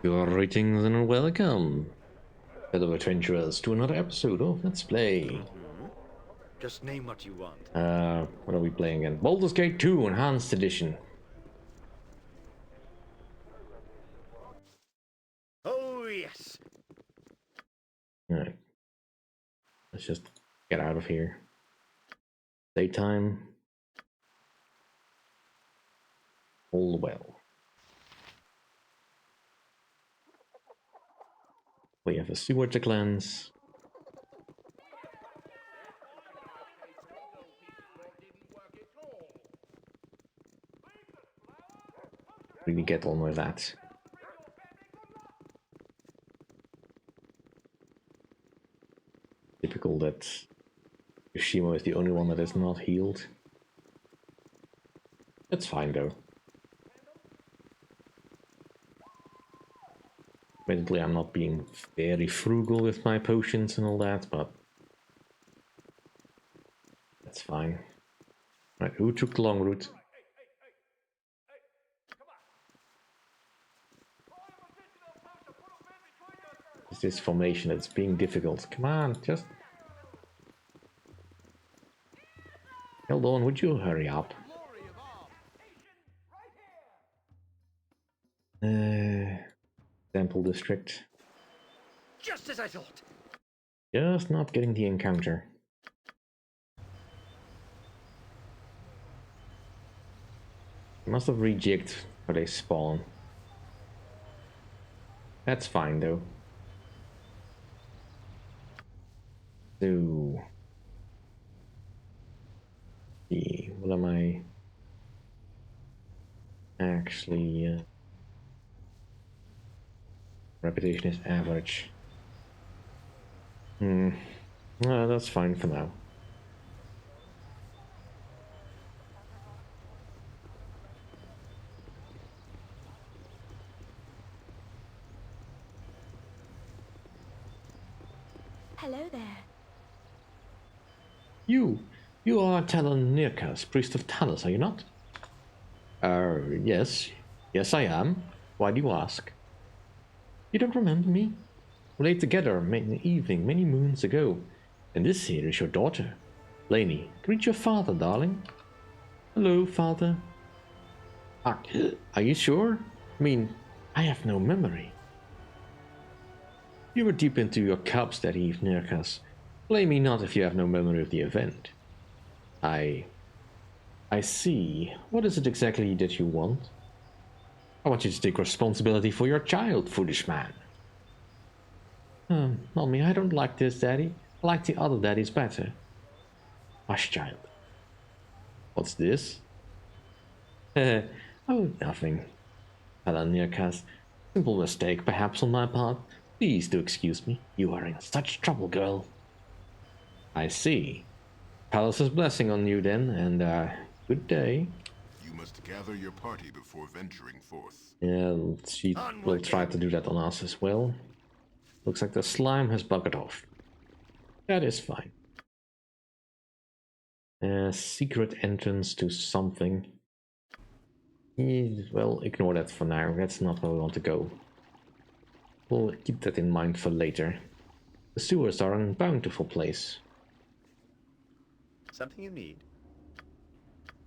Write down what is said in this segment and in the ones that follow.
Greetings and welcome, fellow adventurers, to another episode of Let's Play. Just name what you want. What are we playing again? Baldur's Gate 2 Enhanced Edition. Oh, yes. Alright. Let's just get out of here. Daytime. All well. We have a sewer to cleanse. Really get on with that. Typical that Yoshimo is the only one that is not healed. That's fine though. Admittedly, I'm not being very frugal with my potions and all that, but that's fine. Right, who took the long route? It's this formation that's being difficult. Come on, just... Hold on, would you hurry up? Temple District. Just as I thought. Just not getting the encounter. Must have rejigged where they spawn. That's fine though. So... what am I... Actually... Reputation is average. Well, that's fine for now. Hello there. You are Talon Nirkas, priest of Talos, are you not? Yes. Yes, I am. Why do you ask? You don't remember me? We lay together in the evening many moons ago. And this here is your daughter. Lainey, greet your father, darling. Hello, father. Are you sure? I mean, I have no memory. You were deep into your cups that eve, Nirkas. Blame me not if you have no memory of the event. I see. What is it exactly that you want? I want you to take responsibility for your child, foolish man. Mommy, I don't like this, Daddy. I like the other daddies better. Hush, child. What's this? Oh, nothing. Nirkas. Simple mistake, perhaps on my part. Please do excuse me. You are in such trouble, girl. I see. Palace's blessing on you then, and good day. You must gather your party before venturing forth. Yeah, she will try to do that on us as well. Looks like the slime has buggered off. That is fine. Secret entrance to something. Well, ignore that for now. That's not where we want to go. We'll keep that in mind for later. The sewers are a bountiful place. Something you need?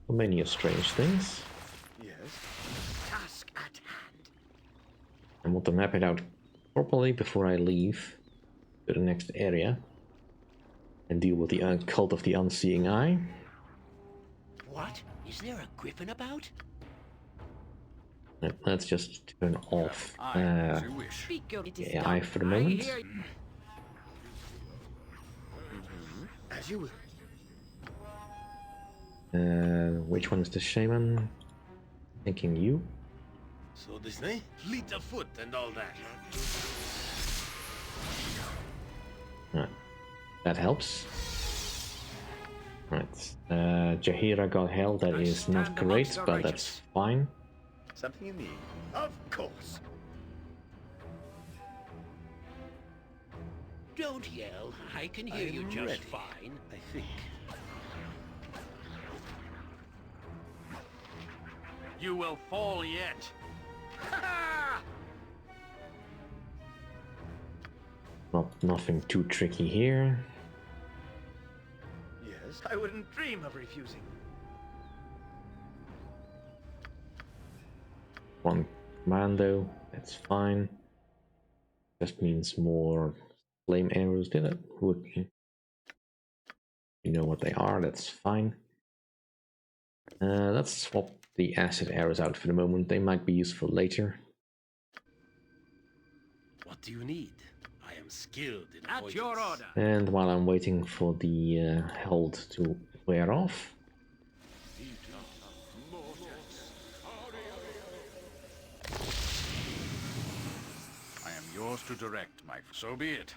Many strange things. Yes. Task at hand. I want to map it out properly before I leave to the next area and deal with the cult of the unseeing eye. What? Is there a griffin about? Let's just turn off As you wish. the eye for the moment. As you will. Which one is the shaman? Thinking you. So this way? Fleet of foot and all that. Right. That helps. Right. Jaheira got held. That is not great, but that's fine. Something you need? Of course. Don't yell. I can hear you just ready. fine. I think. You will fall yet. Nothing too tricky here. Yes, I wouldn't dream of refusing. One commando, that's fine. Just means more flame arrows. Did it? You know what they are, that's fine. Let's swap the acid arrows out for the moment. They might be useful later. What do you need? I am skilled in At your avoidance. order. And while I'm waiting for the hold to wear off, I am yours to direct, my... So be it.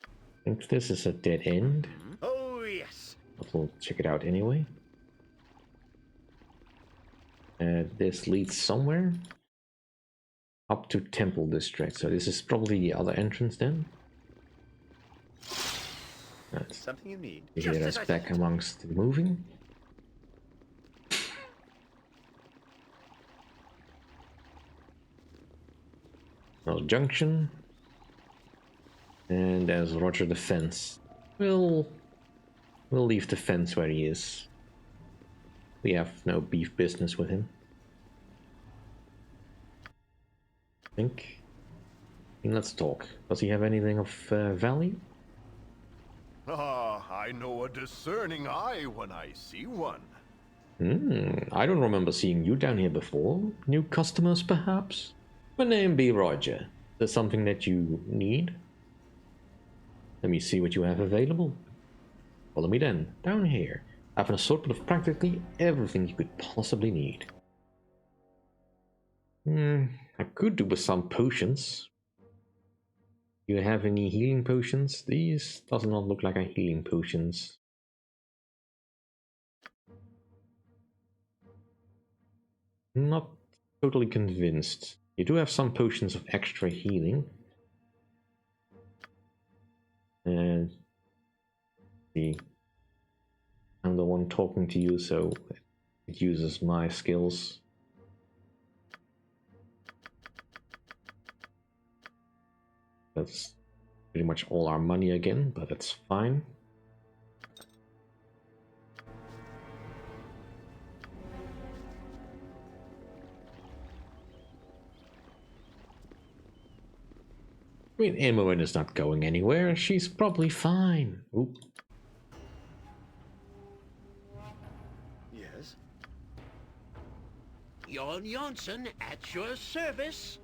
I think this is a dead end, Oh, yes. but we'll check it out anyway. This leads somewhere up to Temple District, so this is probably the other entrance then. That's Something you need. to get us back amongst the moving. Well, junction. And there's Roger the fence. We'll leave the fence where he is. We have no beef business with him. I think. And let's talk. Does he have anything of value? Ah, I know a discerning eye when I see one. I don't remember seeing you down here before. New customers, perhaps? My name be Roger. There's something that you need? Let me see what you have available. Follow me then, down here. I have an assortment of practically everything you could possibly need. I could do with some potions. Do you have any healing potions? These does not look like a healing potions. Not totally convinced. You do have some potions of extra healing. And I'm the one talking to you, so it uses my skills. That's pretty much all our money again, but that's fine. I mean, Imoen is not going anywhere. She's probably fine. Oop. Yes. Jon Jonsson at your service.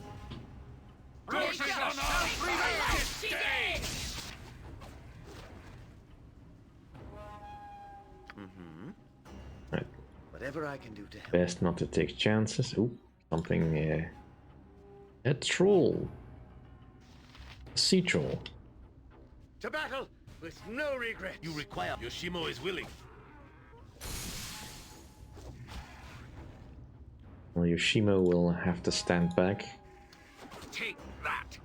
Right. Whatever I can do to help. Best not to take chances. Oop. Something. A troll. A sea troll. To battle with no regret. You require. Yoshimo is willing. Well, Yoshimo will have to stand back. Take that.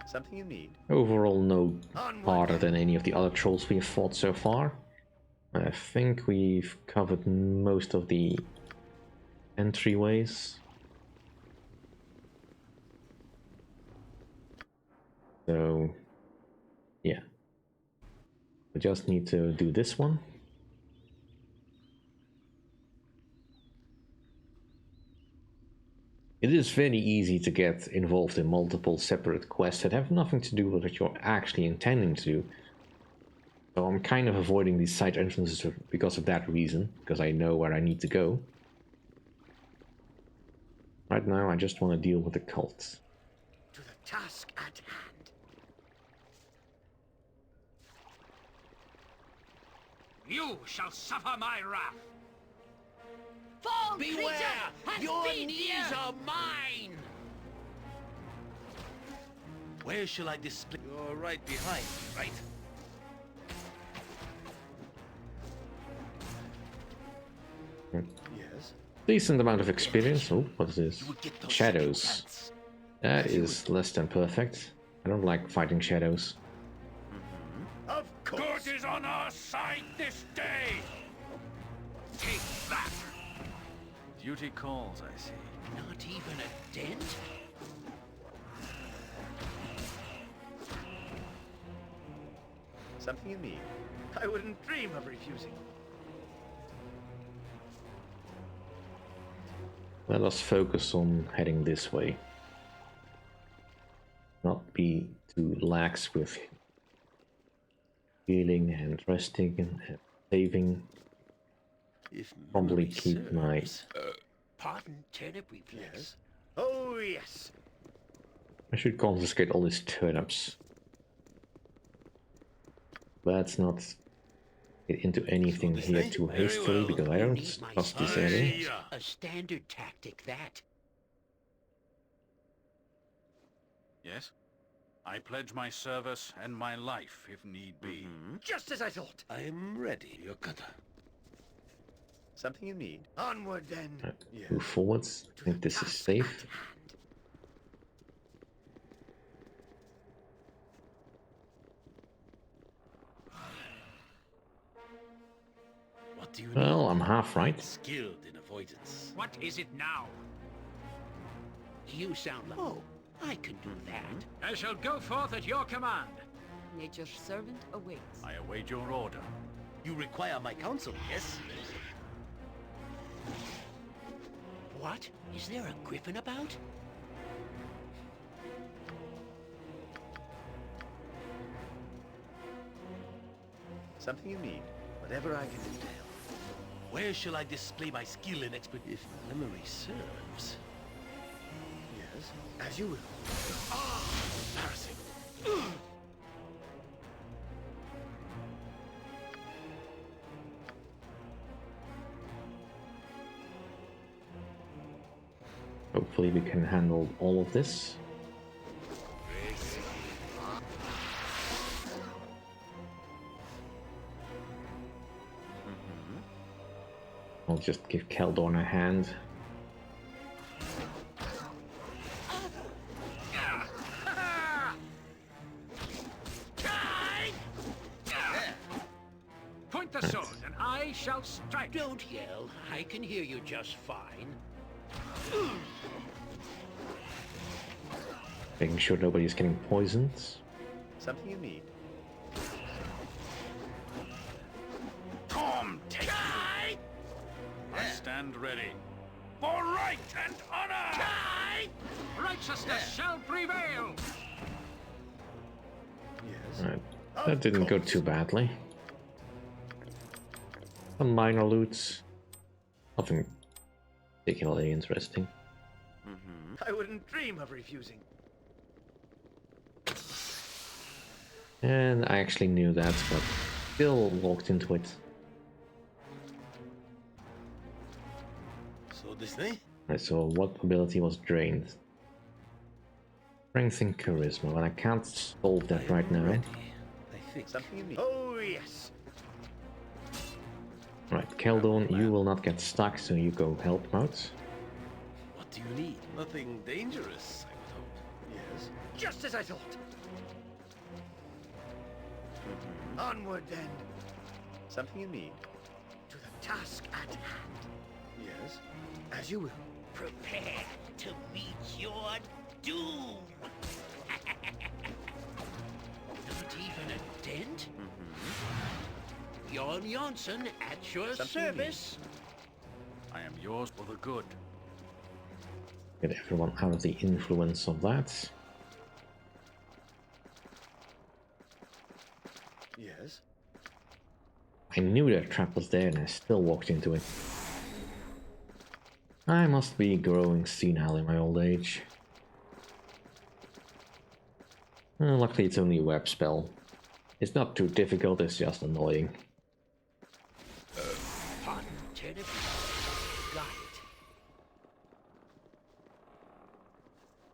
Something you need. Overall, no Onward. harder than any of the other trolls we have fought so far. I think we've covered most of the entryways. So, yeah. We just need to do this one. It is very easy to get involved in multiple separate quests that have nothing to do with what you're actually intending to do. So I'm kind of avoiding these side entrances because of that reason, because I know where I need to go. Right now I just want to deal with the cult. To the task at hand. You shall suffer my wrath. Fall, Beware! creature, and Your feed knees the earth. are mine! Where shall I display? You're right behind me, right? Yes. Decent amount of experience. Oh, what is this? You would get those Shadows. second That is less than perfect. I don't like fighting shadows. Of course. Good is on our side this day! Take that! Duty calls, I see. Not even a dent? Something you need. I wouldn't dream of refusing. Let us focus on heading this way. Not be too lax with healing and resting and saving. If Probably memory keep my... serves. Pardon, turnip reflex. Oh, yes. I should confiscate all these turnips. Let's not get into anything here too hastily, because I don't Need my trust this services. area. A standard tactic, that. Yes? I pledge my service and my life, if need be. Just as I thought. I am ready, Yokata. Something you need. Onward then. Move forwards. I think this is Task safe. at hand. What do you need? Well, I'm half right. Skilled in avoidance. What is it now? You sound like... Oh, I can do that. I shall go forth at your command. Nature's servant awaits. I await your order. You require my counsel, yes? What? Is there a griffin about? Something you need. Whatever I can do to help. Where shall I display my skill and expert? If memory serves. Yes, as you will. Embarrassing. Hopefully we can handle all of this. I'll just give Keldorn a hand. Point the sword, and I shall strike. Don't yell. I can hear you just fine. Making sure nobody's getting poisoned. Something you need. Come, take it. I stand ready. For right and honor! Righteousness shall prevail! Yes. Right. That didn't go too badly. Some minor loots. Nothing particularly interesting. I wouldn't dream of refusing. And I actually knew that, but still walked into it. So this thing? Right, so what ability was drained? Strength and charisma, but I can't solve that right now. I think. Something you need. Oh, yes. Right, Keldorn, you will not get stuck, so you go help him out. What do you need? Nothing dangerous, I would hope. Yes. Just as I thought. Onward then. Something you need. To the task at hand. Yes. As you will. Prepare to meet your doom. Not even a dent? Jon Janssen at your Something you service. I am yours for the good. Get everyone out of the influence of that. Yes. I knew that trap was there and I still walked into it. I must be growing senile in my old age. Luckily it's only a web spell. It's not too difficult, it's just annoying. Pardon, turnip. Got it.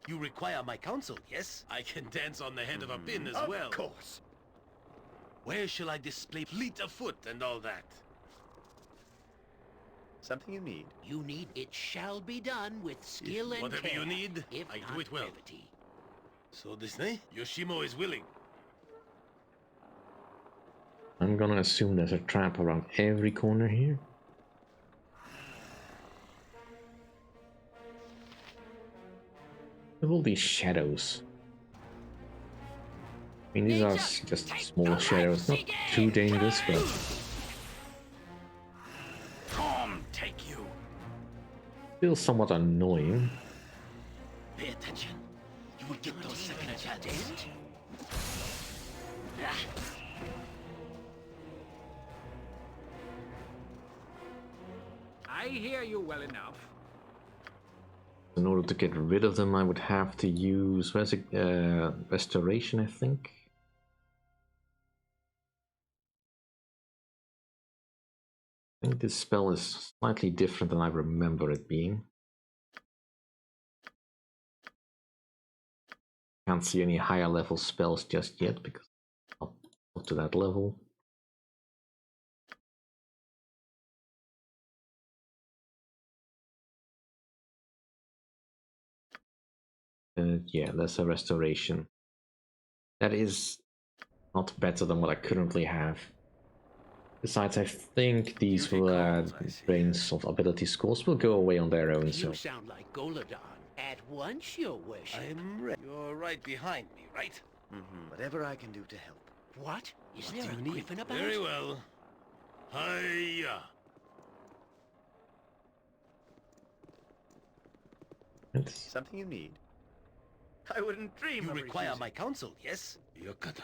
You require my counsel, yes? I can dance on the head of a pin as well. Of course. Where shall I display fleet of foot and all that? Something you need. You need it shall be done with skill and Whatever care, you need, if I not do it well. brevity. So this night, Yoshimo is willing. I'm gonna assume there's a trap around every corner here. Look at all these shadows. I mean, these are just small shadows, not too dangerous, but Tom, take you. still somewhat annoying. Pay attention. You will get those second chances. I hear you well enough. In order to get rid of them, I would have to use restoration, I think. I think this spell is slightly different than I remember it being. Can't see any higher level spells just yet because I'm not up to that level. Yeah, that's a restoration. That is not better than what I currently have. Besides, I think these drains of ability scores will go away on their own, so... You sound like Goladon. At once, your worship. I'm ready. You're right behind me, right? Whatever I can do to help. What? Is What there do a you need? griffin about? Very well. Hiya! Something you need. I wouldn't dream You of require refusing. my counsel, yes? Yokata.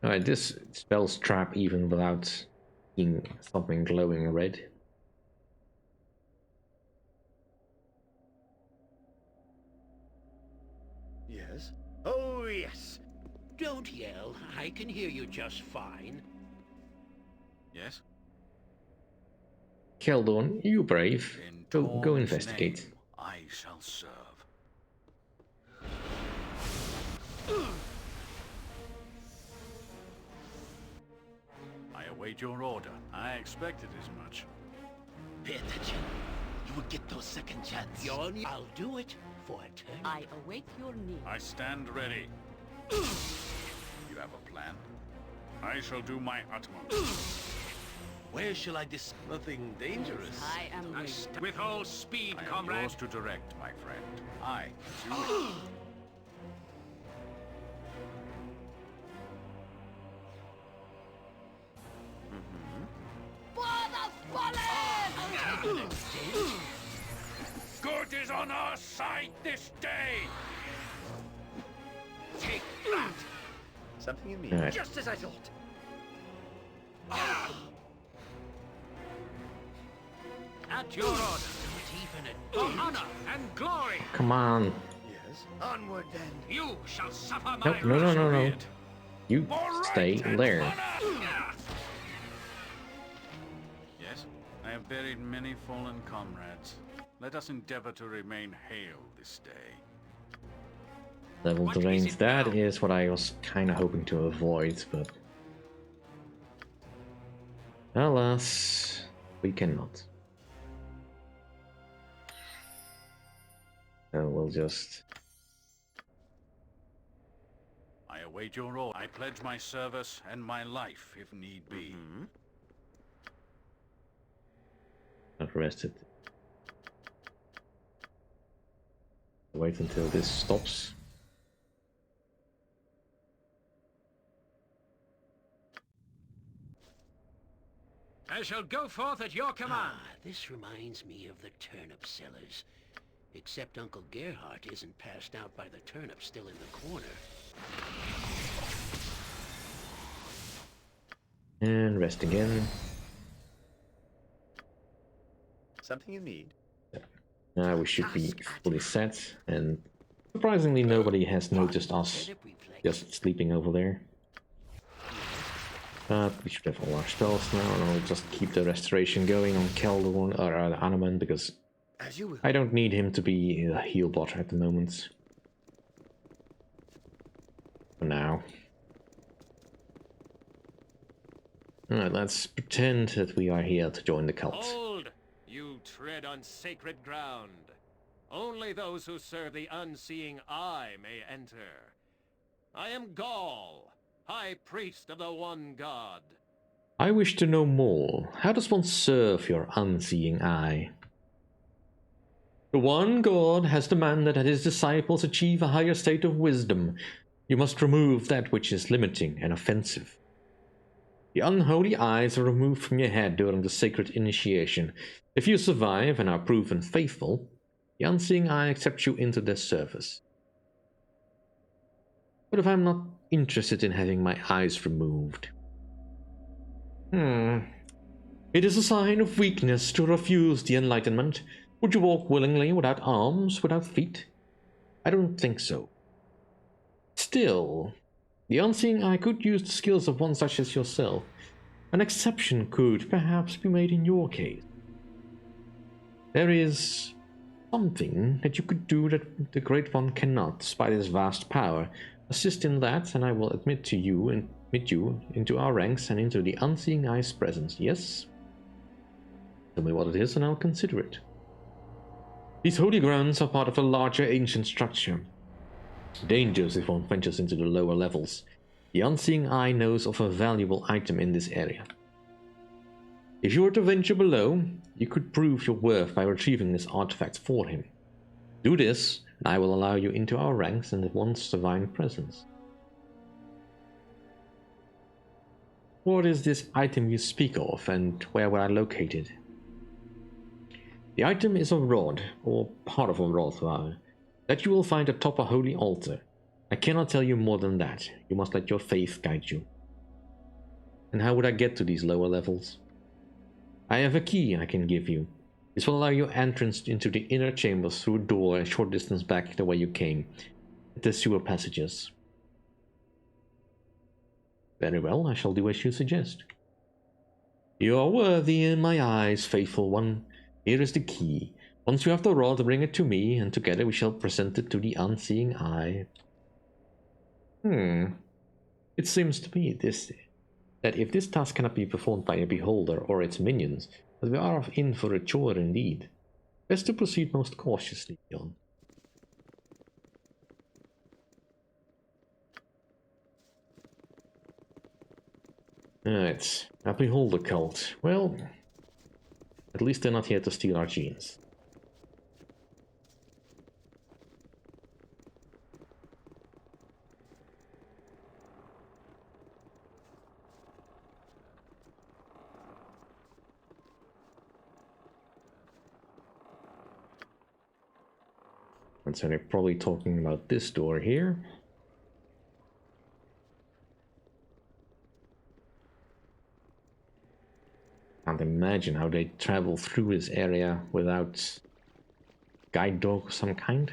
Alright, this spells trap even without seeing something glowing red. Yes. Oh, yes. Don't yell. I can hear you just fine. Yes? Keldorn, you brave. In Go Torm's investigate. name, I shall serve. I await your order. I expected as much. Pay attention. You will get those second chances. I'll do it for eternity. I await your need. I stand ready. You have a plan? I shall do my utmost. Where shall I Nothing dangerous. I am ready. With all speed, I am comrade. yours to direct, my friend. I, as you wish. Good is on our side this day! Take that! Something you need. Alright, Just as I thought. At your order. For honor and glory. come on. Yes. Onward then. You shall suffer my Nope, no. wrath. You For right stay and there. honor. Yes, I have buried many fallen comrades. Let us endeavor to remain hale this day. Level What terrains, is it that now? is what I was kind of hoping to avoid, but... alas, we cannot. So we'll just... I await your order. I pledge my service and my life, if need be. not rested. Wait until this stops. I shall go forth at your command. This reminds me of the turnip sellers. Except Uncle Gerhardt isn't passed out by the turnip still in the corner. And rest again. Something you need. Now we should be fully set, and surprisingly nobody has noticed us just sleeping over there. But we should have all our spells now, and I'll just keep the restoration going on Keldorn or Anoman, because As you will. I don't need him to be a heal bot at the moment. For now. Alright, let's pretend that we are here to join the cult. Hold! You tread on sacred ground. Only those who serve the unseeing eye may enter. I am Gaul, High Priest of the One God. I wish to know more. How does one serve your unseeing eye? The one God has demanded that his disciples achieve a higher state of wisdom. You must remove that which is limiting and offensive. The unholy eyes are removed from your head during the sacred initiation. If you survive and are proven faithful, the unseeing eye accepts you into their service. What if I'm not interested in having my eyes removed? It is a sign of weakness to refuse the enlightenment. Would you walk willingly without arms, without feet? I don't think so. Still, the unseeing eye could use the skills of one such as yourself. An exception could perhaps be made in your case. There is something that you could do that the Great One cannot, despite his vast power. Assist in that, and I will admit you into our ranks and into the unseeing eye's presence. Yes? Tell me what it is, and I'll consider it. These holy grounds are part of a larger ancient structure. Dangerous if one ventures into the lower levels. The unseeing eye knows of a valuable item in this area. If you were to venture below, you could prove your worth by retrieving this artifact for him. Do this, and I will allow you into our ranks and one's divine presence. What is this item you speak of, and where were I located? The item is a rod, or part of a rod rather, that you will find atop a holy altar. I cannot tell you more than that. You must let your faith guide you. And how would I get to these lower levels? I have a key I can give you. This will allow you entrance into the inner chambers through a door a short distance back the way you came, at the sewer passages. Very well, I shall do as you suggest. You are worthy in my eyes, faithful one. Here is the key. Once you have the rod, bring it to me, and together we shall present it to the unseeing eye. It seems to me that if this task cannot be performed by a beholder or its minions, that we are in for a chore indeed. Best to proceed most cautiously on. Right, a beholder cult. Well, at least they're not here to steal our genes. And so they're probably talking about this door here. Can't imagine how they travel through this area without guide dog of some kind.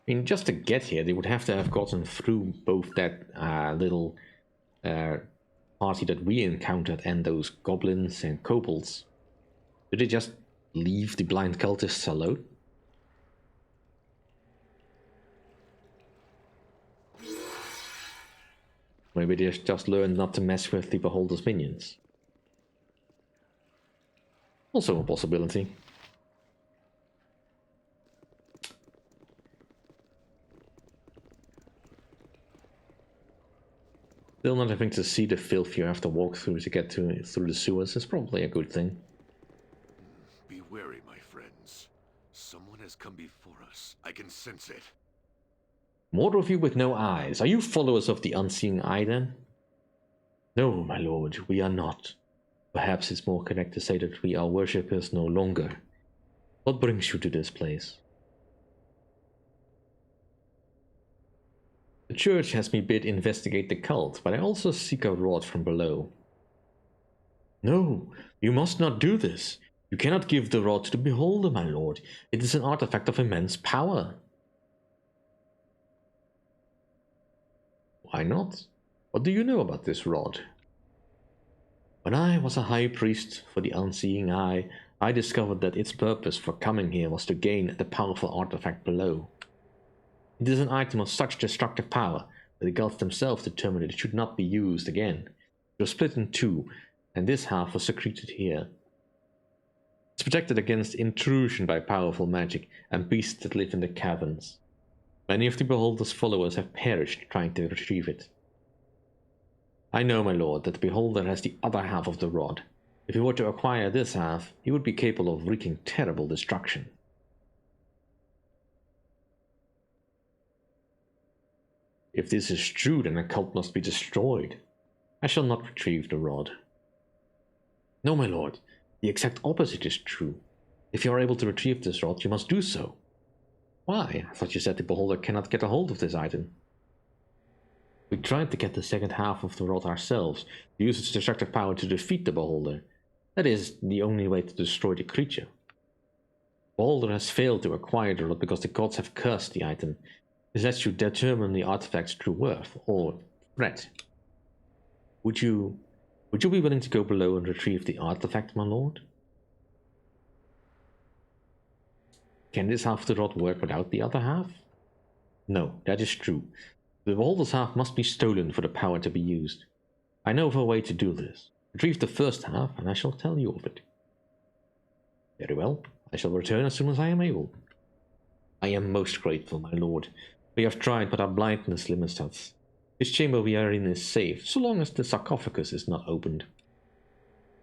I mean, just to get here, they would have to have gotten through both that little party that we encountered and those goblins and kobolds. Did they just leave the blind cultists alone? Maybe they just learned not to mess with the beholder's minions. Also a possibility. Still not having to see the filth you have to walk through to get through the sewers is probably a good thing. Be wary, my friends. Someone has come before us. I can sense it. More of you with no eyes. Are you followers of the unseeing eye then? No, my lord, we are not. Perhaps it's more correct to say that we are worshippers no longer. What brings you to this place? The church has me bid investigate the cult, but I also seek a rod from below. No, you must not do this. You cannot give the rod to the beholder, my lord. It is an artifact of immense power. Why not? What do you know about this rod? When I was a high priest for the unseeing eye, I discovered that its purpose for coming here was to gain the powerful artifact below. It is an item of such destructive power The gods themselves determined it should not be used again. It was split in two, and this half was secreted here. It's protected against intrusion by powerful magic and beasts that live in the caverns. Many of the Beholder's followers have perished trying to retrieve it. I know, my lord, that the Beholder has the other half of the rod. If he were to acquire this half, he would be capable of wreaking terrible destruction. If this is true, then the cult must be destroyed. I shall not retrieve the rod. No, my lord, the exact opposite is true. If you are able to retrieve this rod, you must do so. Why? I thought you said the Beholder cannot get a hold of this item. We tried to get the second half of the rod ourselves, to use its destructive power to defeat the Beholder. That is the only way to destroy the creature. The Beholder has failed to acquire the rod because the gods have cursed the item. This lets you determine the artifact's true worth, or threat. Would you be willing to go below and retrieve the artifact, my lord? Can this half of the rod work without the other half? No, that is true. The Beholder's half must be stolen for the power to be used. I know of a way to do this. Retrieve the first half, and I shall tell you of it. Very well. I shall return as soon as I am able. I am most grateful, my lord. We have tried, but our blindness limits us. This chamber we are in is safe, so long as the sarcophagus is not opened.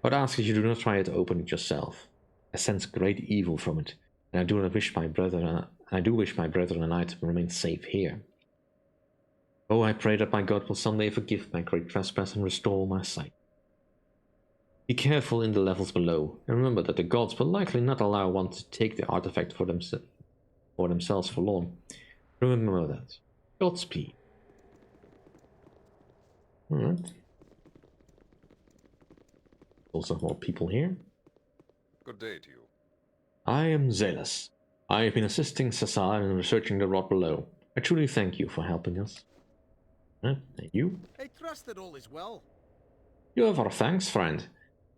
I would ask that you do not try to open it yourself. I sense great evil from it, and I do wish my brethren and I to remain safe here. Oh, I pray that my God will someday forgive my great trespass and restore my sight. Be careful in the levels below, and remember that the gods will likely not allow one to take the artifact for themselves for long. Remember that. Godspeed. Alright. Also more people here. Good day to you. I am Zealous. I have been assisting Cesar in researching the rod below. I truly thank you for helping us. And you? I trust that all is well. You have our thanks, friend.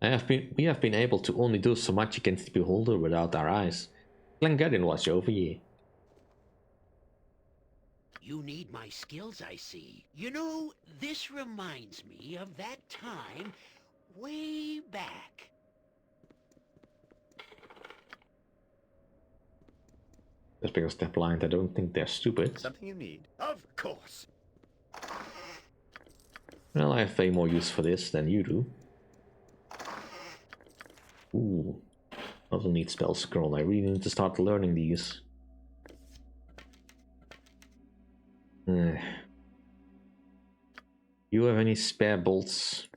We have been able to only do so much against the Beholder without our eyes. Glengarrion watch over ye. You need my skills, I see. You know, this reminds me of that time way back. Just because they're blind, I don't think they're stupid. Something you need. Of course. Well, I have way more use for this than you do. Ooh. Also need spell scroll. I really need to start learning these. You have any spare bolts?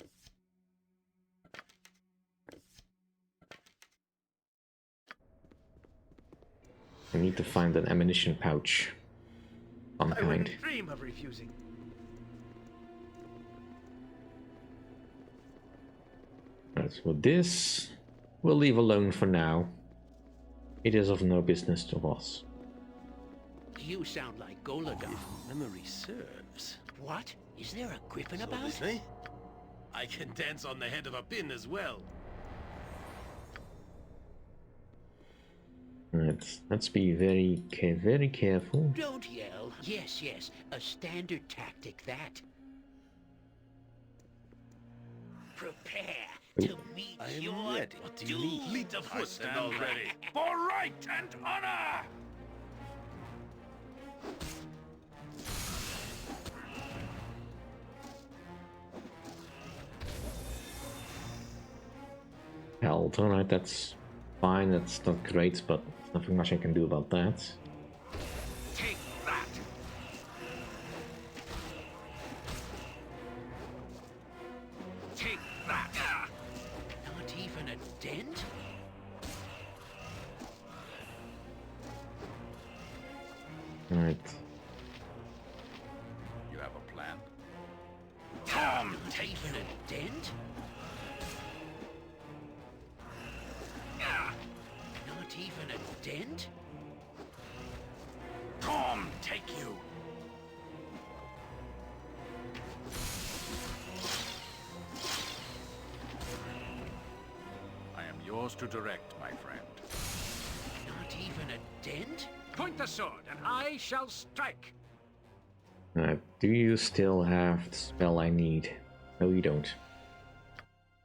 I need to find an ammunition pouch. Some I kind. wouldn't dream of refusing. Right, so this we'll leave alone for now. It is of no business to us. You sound like Golodon. Memory serves. What? Is there a griffin So about? this, eh? I can dance on the head of a pin as well. Right, let's be very careful. Don't yell. Yes, yes. A standard tactic, that. Prepare to meet I am your ready. What do you doom. need? Lead the I foot stand and ready. For right and honor! Held, alright, that's fine, that's not great, but there's nothing much I can do about that. Take that. Take that. Not even a dent? Alright. You have a plan? Not even a dent? Not even a dent? Tom, take you. I am yours to direct, my friend. Not even a dent? Point the sword, and I shall strike. Alright, Do you still have the spell I need? No, you don't.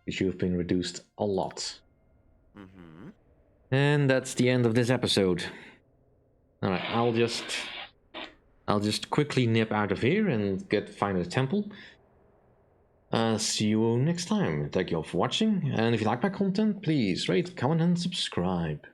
Because you've been reduced a lot. Mm-hmm. And that's the end of this episode. Alright, I'll just quickly nip out of here and find a temple. See you next time. Thank you all for watching, and if you like my content, please rate, comment, and subscribe.